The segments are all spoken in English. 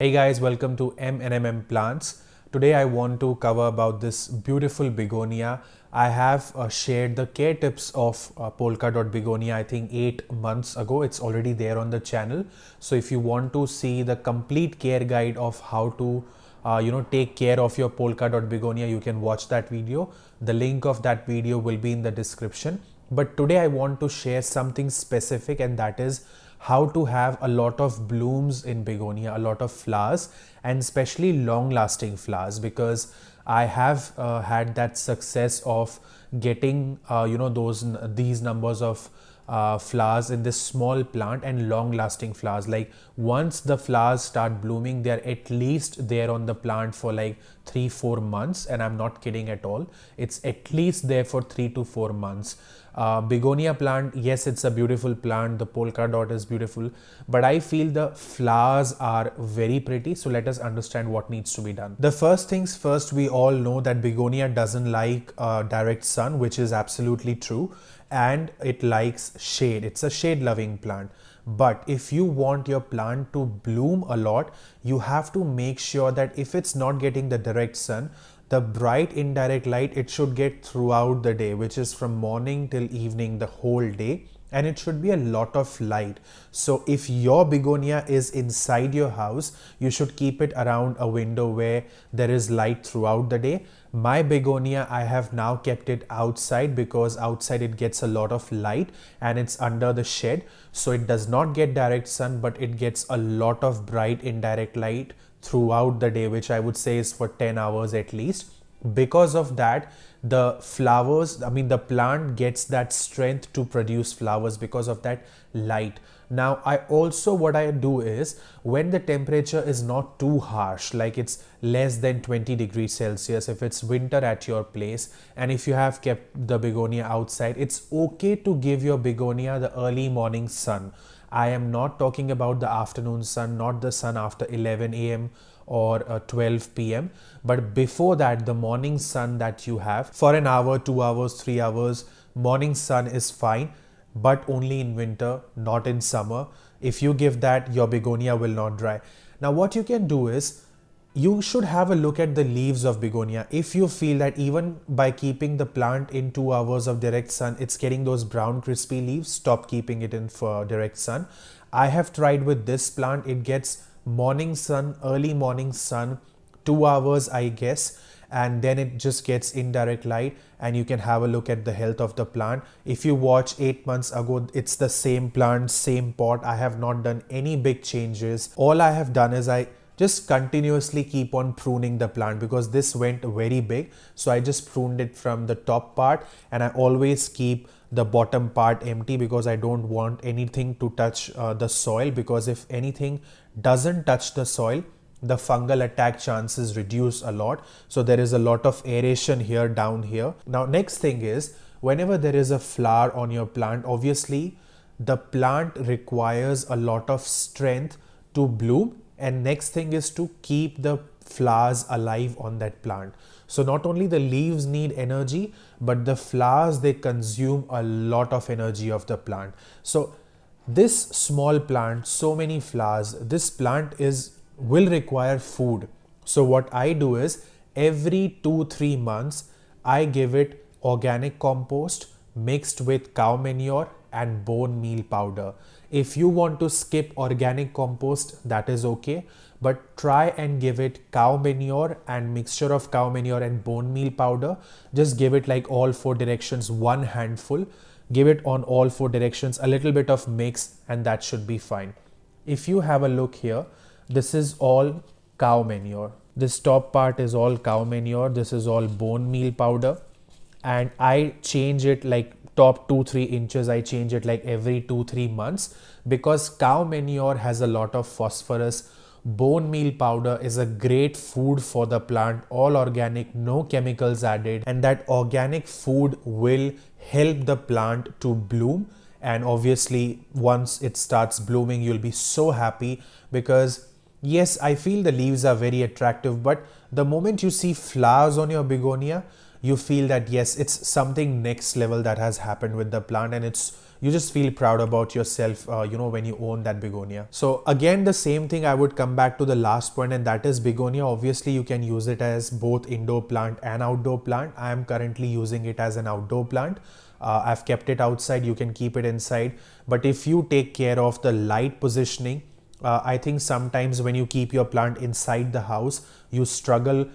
Hey guys, welcome to M&M Plants. Today I want to cover about this beautiful begonia. I have shared the care tips of polka dot begonia I think 8 months ago. It's already there on the channel. So if you want to see the complete care guide of how to take care of your polka dot begonia, you can watch that video. The link of that video will be in the description. But today I want to share something specific, and that is how to have a lot of blooms in begonia, a lot of flowers, and especially long lasting flowers, because I have had that success of getting these numbers of flowers in this small plant and long lasting flowers. Like once the flowers start blooming, they're at least there on the plant for like 3-4 months, and I'm not kidding at all. It's at least there for 3 to 4 months. Begonia plant, yes, it's a beautiful plant, the polka dot is beautiful, but I feel the flowers are very pretty. So let us understand what needs to be done. The first things first, we all know that begonia doesn't like direct sun, which is absolutely true, and it likes shade. It's a shade loving plant. But if you want your plant to bloom a lot, you have to make sure that if it's not getting the direct sun, the bright indirect light it should get throughout the day, which is from morning till evening, the whole day, and it should be a lot of light. So if your begonia is inside your house, you should keep it around a window where there is light throughout the day. My begonia, I have now kept it outside because outside it gets a lot of light and it's under the shed, so it does not get direct sun, but it gets a lot of bright indirect light throughout the day, which I would say is for 10 hours at least. Because of that, the flowers, the plant gets that strength to produce flowers because of that light. Now what I do is, when the temperature is not too harsh, like it's less than 20 degrees Celsius, if it's winter at your place and if you have kept the begonia outside, it's okay to give your begonia the early morning sun. I am not talking about the afternoon sun, not the sun after 11 a.m. or 12 p.m. But before that, the morning sun that you have for an hour, 2 hours, 3 hours, morning sun is fine, but only in winter, not in summer. If you give that, your begonia will not dry. Now, what you can do is, you should have a look at the leaves of begonia. If you feel that even by keeping the plant in 2 hours of direct sun, it's getting those brown crispy leaves, stop keeping it in for direct sun. I have tried with this plant, it gets morning sun, early morning sun, 2 hours I guess, and then it just gets indirect light, and you can have a look at the health of the plant. If you watch 8 months ago, it's the same plant, same pot. I have not done any big changes. All I have done is I just continuously keep on pruning the plant because this went very big, so I just pruned it from the top part, and I always keep the bottom part empty because I don't want anything to touch the soil, because if anything doesn't touch the soil, the fungal attack chances reduce a lot. So there is a lot of aeration here, down here. Now next thing is, whenever there is a flower on your plant, obviously the plant requires a lot of strength to bloom, and next thing is to keep the flowers alive on that plant. So not only the leaves need energy, but the flowers, they consume a lot of energy of the plant. So this small plant, so many flowers, this plant will require food. So what I do is, every 2-3 months I give it organic compost mixed with cow manure and bone meal powder. If you want to skip organic compost, that is okay, but try and give it cow manure and mixture of cow manure and bone meal powder. Just give it like all 4 directions, one handful. Give it on all 4 directions, a little bit of mix, and that should be fine. If you have a look here, this is all cow manure. This top part is all cow manure. This is all bone meal powder. And I change it like top 2-3 inches. I change it like every 2-3 months because cow manure has a lot of phosphorus. Bone meal powder is a great food for the plant, all organic, no chemicals added, and that organic food will help the plant to bloom. And obviously once it starts blooming, you'll be so happy because yes, I feel the leaves are very attractive, but the moment you see flowers on your begonia, you feel that yes, it's something next level that has happened with the plant, and it's you just feel proud about yourself, when you own that begonia. So again, the same thing, I would come back to the last point, and that is begonia. Obviously, you can use it as both indoor plant and outdoor plant. I am currently using it as an outdoor plant. I've kept it outside. You can keep it inside. But if you take care of the light positioning, I think sometimes when you keep your plant inside the house, you struggle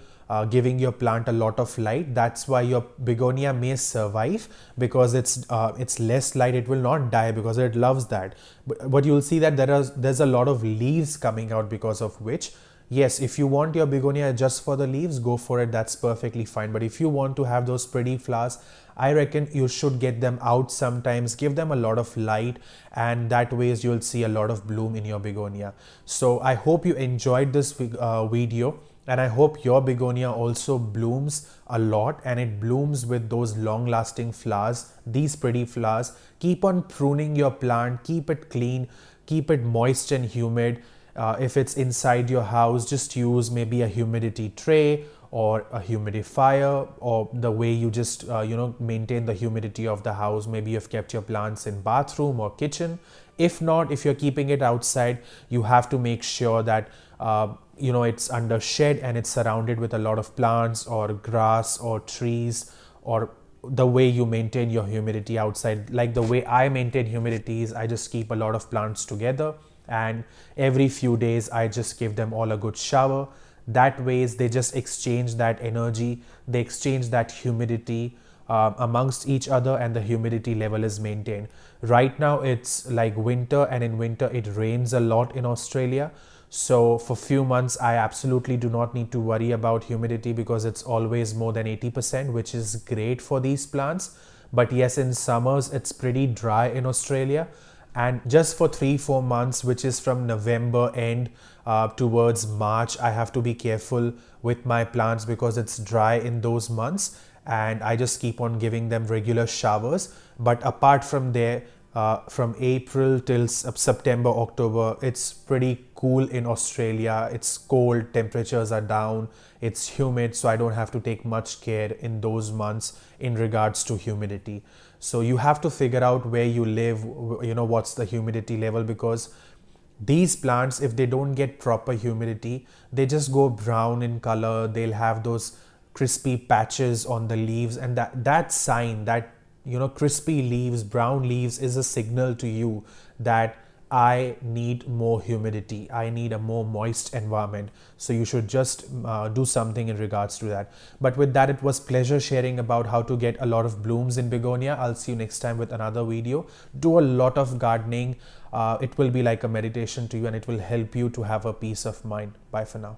giving your plant a lot of light. That's why your begonia may survive, because it's less light. It will not die because it loves that. But you'll see that there's a lot of leaves coming out, because of which, yes, if you want your begonia just for the leaves, go for it. That's perfectly fine. But if you want to have those pretty flowers, I reckon you should get them out sometimes, give them a lot of light, and that ways you'll see a lot of bloom in your begonia. So I hope you enjoyed this video, and I hope your begonia also blooms a lot, and it blooms with those long lasting flowers, these pretty flowers. Keep on pruning your plant, keep it clean, keep it moist and humid. If it's inside your house, just use maybe a humidity tray or a humidifier, or the way you just maintain the humidity of the house. Maybe you've kept your plants in bathroom or kitchen. If not, if you're keeping it outside, you have to make sure that it's under shed and it's surrounded with a lot of plants or grass or trees, or the way you maintain your humidity outside. Like the way I maintain humidity is I just keep a lot of plants together, and every few days I just give them all a good shower. That ways they just exchange that energy, they exchange that humidity amongst each other, and the humidity level is maintained. Right now it's like winter, and in winter it rains a lot in Australia. So for few months I absolutely do not need to worry about humidity, because it's always more than 80%, which is great for these plants. But yes, in summers it's pretty dry in Australia, and just for 3-4 months, which is from November end towards March, I have to be careful with my plants because it's dry in those months, and I just keep on giving them regular showers. But apart from there, from April till September, October, it's pretty cool in Australia. It's cold, temperatures are down, it's humid, so I don't have to take much care in those months in regards to humidity. So you have to figure out where you live, what's the humidity level, because these plants, if they don't get proper humidity, they just go brown in color. They'll have those crispy patches on the leaves, and that sign, that crispy leaves, brown leaves, is a signal to you that I need more humidity, I need a more moist environment. So you should just do something in regards to that. But with that, it was pleasure sharing about how to get a lot of blooms in begonia. I'll see you next time with another video. Do a lot of gardening. It will be like a meditation to you, and it will help you to have a peace of mind. Bye for now.